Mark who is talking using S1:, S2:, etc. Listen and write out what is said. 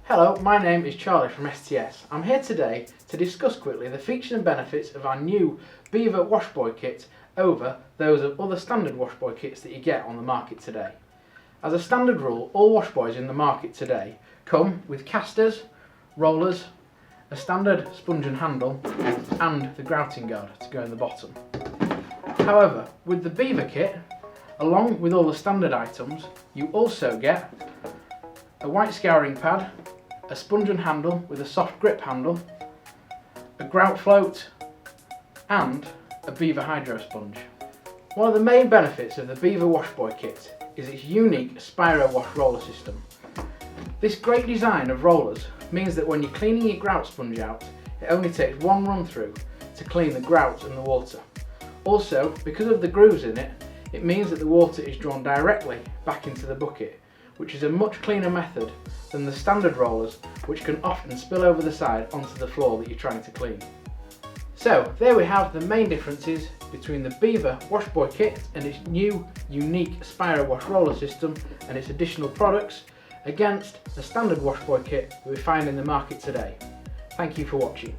S1: Hello, my name is Charlie from STS. I'm here today to discuss quickly the features and benefits of our new Beava Washboy kit over those of other standard washboy kits that you get on the market today. As a standard rule, all washboys in the market today come with casters, rollers, a standard sponge and handle and the grouting guard to go in the bottom. However, with the Beava kit, along with all the standard items, you also get a white scouring pad, a sponge and handle with a soft grip handle, a grout float and a Beava Hydro sponge. One of the main benefits of the Beava Washboy kit is its unique Spiro wash roller system. This great design of rollers means that when you're cleaning your grout sponge out, it only takes one run through to clean the grout and the water. Also, because of the grooves in it, it means that the water is drawn directly back into the bucket, which is a much cleaner method than the standard rollers, which can often spill over the side onto the floor that you're trying to clean. So there we have the main differences between the Beava Washboy kit and its new unique Spiro wash roller system and its additional products against the standard washboy kit that we find in the market today. Thank you for watching.